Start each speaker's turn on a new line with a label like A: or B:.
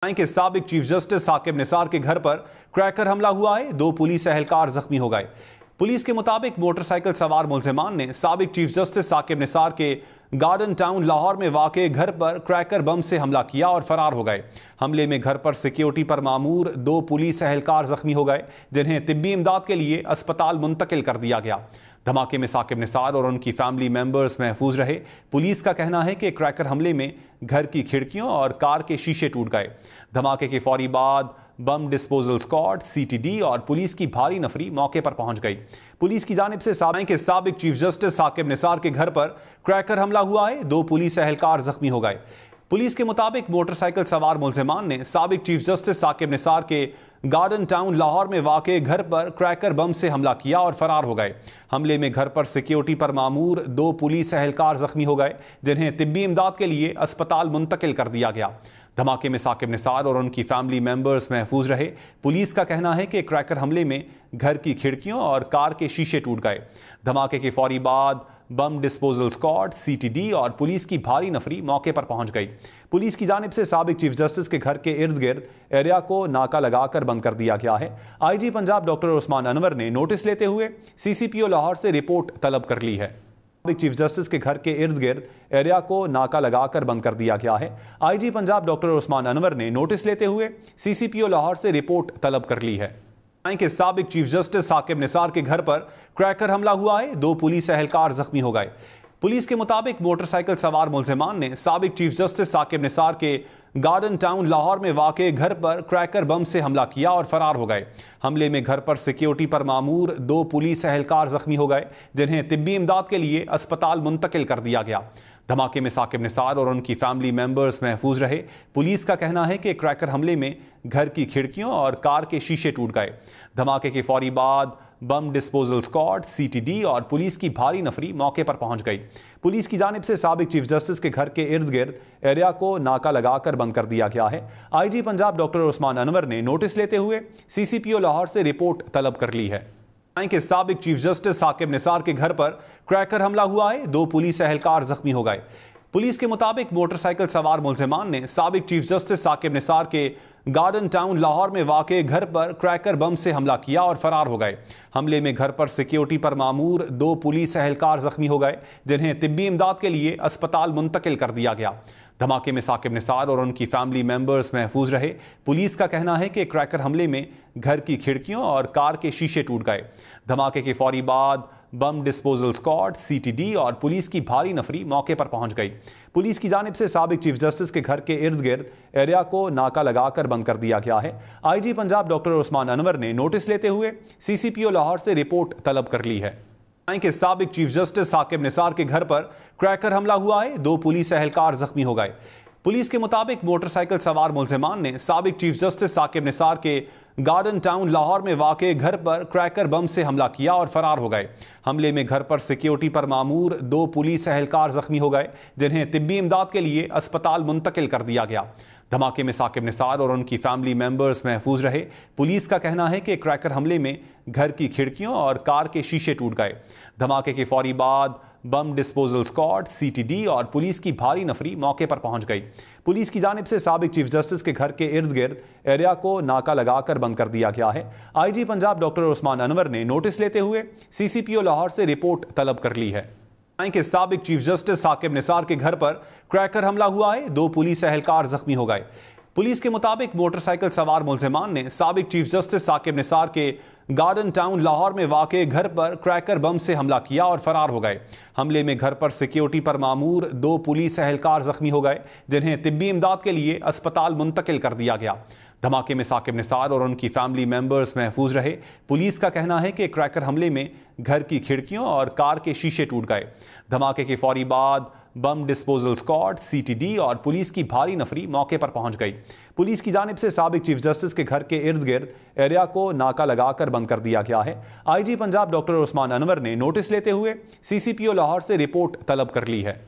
A: के साबिक chief justice Saqib Nisar के घर पर क्रैकर हमला हुआ है। 2 पुलिस एहलकार जख्मी हो गए। पुलिस के मुताबिक मोटरसाइकिल सवार मुलजिमान ने साबिक चीफ जस्टिस साकिब निसार के गार्डन टाउन लाहौर में वाक़े घर पर क्रैकर बम से हमला किया और फरार हो गए। हमले में घर पर सिक्योरिटी पर मामूर 2 पुलिस एहलकार जख्मी हो गए, जिन्हें तिब्बी इमदाद के लिए अस्पताल मुंतकिल कर दिया गया। धमाके में साकिब निसार और उनकी फैमिली मेंबर्स महफूज रहे। पुलिस का कहना है कि क्रैकर हमले में घर की खिड़कियों और कार के शीशे टूट गए। धमाके के फौरी बाद बम डिस्पोजल स्क्वाड, सीटीडी और पुलिस की भारी नफरी मौके पर पहुंच गई। पुलिस की जानिब से साबिक चीफ जस्टिस साकिब निसार के घर पर क्रैकर हमला हुआ है। 2 पुलिस एहलकार जख्मी हो गए। पुलिस के मुताबिक मोटरसाइकिल सवार मुलजिमान ने साबिक चीफ जस्टिस साकिब निसार के गार्डन टाउन लाहौर में वाक़े घर पर क्रैकर बम से हमला किया और फरार हो गए। हमले में घर पर सिक्योरिटी पर मामूर 2 पुलिस एहलकार जख्मी हो गए, जिन्हें तिब्बी इमदाद के लिए अस्पताल मुंतकिल कर दिया गया। धमाके में साकिब निसार और उनकी फैमिली मेंबर्स महफूज रहे। पुलिस का कहना है कि क्रैकर हमले में घर की खिड़कियों और कार के शीशे टूट गए। धमाके के फौरी बाद बम डिस्पोजल स्क्वाड, सीटीडी और पुलिस की भारी नफरी मौके पर पहुंच गई। पुलिस की जानिब से साबिक चीफ जस्टिस के घर के इर्द गिर्द एरिया को नाका लगाकर बंद कर दिया गया है। आईजी पंजाब डॉक्टर उस्मान अनवर ने नोटिस लेते हुए सीसीपीओ लाहौर से रिपोर्ट तलब कर ली है। साबिक चीफ जस्टिस के घर के इर्द गिर्द एरिया को नाका लगाकर बंद कर दिया गया है। आईजी पंजाब डॉक्टर उस्मान अनवर ने नोटिस लेते हुए सीसीपीओ लाहौर से रिपोर्ट तलब कर ली है। के साबिक चीफ जस्टिस साकिब निसार के घर पर क्रैकर हमला हुआ है। 2 पुलिस एहलकार जख्मी हो गए। पुलिस के मुताबिक मोटरसाइकिल सवार मुलजिमान ने साबिक चीफ जस्टिस साकिब निसार के गार्डन टाउन लाहौर में वाक़े घर पर क्रैकर बम से हमला किया और फरार हो गए। हमले में घर पर सिक्योरिटी पर मामूर 2 पुलिस एहलकार जख्मी हो गए, जिन्हें तिब्बी इमदाद के लिए अस्पताल मुंतकिल कर दिया गया। धमाके में साकिब निसार और उनकी फैमिली मेंबर्स महफूज रहे। पुलिस का कहना है कि क्रैकर हमले में घर की खिड़कियों और कार के शीशे टूट गए। धमाके के फौरी बाद बम डिस्पोजल स्क्वाड, सीटीडी और पुलिस की भारी नफरी मौके पर पहुंच गई। पुलिस की जानिब से साबिक चीफ जस्टिस के घर के इर्द गिर्द एरिया को नाका लगाकर बंद कर दिया गया है। आईजी पंजाब डॉक्टर उस्मान अनवर ने नोटिस लेते हुए सीसीपीओ लाहौर से रिपोर्ट तलब कर ली है। के साबिक चीफ जस्टिस साकिब निसार के घर पर क्रैकर हमला हुआ है। 2 पुलिस एहलकार जख्मी हो गए। पुलिस के मुताबिक मोटरसाइकिल सवार मुलजिमान ने साबिक चीफ जस्टिस साकिब निसार के गार्डन टाउन लाहौर में वाक़े घर पर क्रैकर बम से हमला किया और फरार हो गए। हमले में घर पर सिक्योरिटी पर मामूर 2 पुलिस एहलकार जख्मी हो गए, जिन्हें तिब्बी इमदाद के लिए अस्पताल मुंतकिल कर दिया गया। धमाके में साकिब निसार और उनकी फैमिली मेंबर्स महफूज रहे। पुलिस का कहना है कि क्रैकर हमले में घर की खिड़कियों और कार के शीशे टूट गए। धमाके के फौरी बाद बम डिस्पोजल स्क्वाड, सीटीडी और पुलिस की भारी नफरी मौके पर पहुंच गई। पुलिस की जानिब से साबिक चीफ जस्टिस के घर के इर्द गिर्द एरिया को नाका लगाकर बंद कर दिया गया है। आईजी पंजाब डॉक्टर उस्मान अनवर ने नोटिस लेते हुए सीसीपीओ लाहौर से रिपोर्ट तलब कर ली है। के साबिक चीफ जस्टिस साकिब निसार के घर पर क्रैकर हमला हुआ है। 2 पुलिस एहलकार जख्मी हो गए। पुलिस के मुताबिक मोटरसाइकिल सवार मुलजिमान ने साबिक चीफ जस्टिस साकिब निसार के गार्डन टाउन लाहौर में वाक़े घर पर क्रैकर बम से हमला किया और फरार हो गए। हमले में घर पर सिक्योरिटी पर मामूर 2 पुलिस एहलकार जख्मी हो गए, जिन्हें तिब्बी इमदाद के लिए अस्पताल मुंतकिल कर दिया गया। धमाके में साकिब निसार और उनकी फैमिली मेंबर्स महफूज रहे। पुलिस का कहना है कि क्रैकर हमले में घर की खिड़कियों और कार के शीशे टूट गए। धमाके के फौरी बाद बम डिस्पोजल स्क्वाड, सीटीडी और पुलिस की भारी नफरी मौके पर पहुंच गई। पुलिस की जानिब से साबिक चीफ जस्टिस के घर के इर्द गिर्द एरिया को नाका लगाकर बंद कर दिया गया है। आईजी पंजाब डॉक्टर उस्मान अनवर ने नोटिस लेते हुए सीसीपीओ लाहौर से रिपोर्ट तलब कर ली है। के साबिक चीफ जस्टिस साकिब निसार के घर पर क्रैकर हमला हुआ है। 2 पुलिस एहलकार जख्मी हो गए। पुलिस के मुताबिक मोटरसाइकिल सवार मुलजिमान ने साबिक चीफ जस्टिस साकिब निसार के गार्डन टाउन लाहौर में वाक़े घर पर क्रैकर बम से हमला किया और फरार हो गए। हमले में घर पर सिक्योरिटी पर मामूर 2 पुलिस एहलकार जख्मी हो गए, जिन्हें तिब्बी इमदाद के लिए अस्पताल मुंतकिल कर दिया गया। धमाके में साकिब निसार और उनकी फैमिली मेंबर्स महफूज रहे। पुलिस का कहना है कि क्रैकर हमले में घर की खिड़कियों और कार के शीशे टूट गए। धमाके के फौरी बाद बम डिस्पोजल स्क्वाड, सीटीडी और पुलिस की भारी नफरी मौके पर पहुंच गई। पुलिस की जानिब से साबिक चीफ जस्टिस के घर के इर्द गिर्द एरिया को नाका लगाकर बंद कर दिया गया है। आईजी पंजाब डॉक्टर उस्मान अनवर ने नोटिस लेते हुए सीसीपीओ लाहौर से रिपोर्ट तलब कर ली है।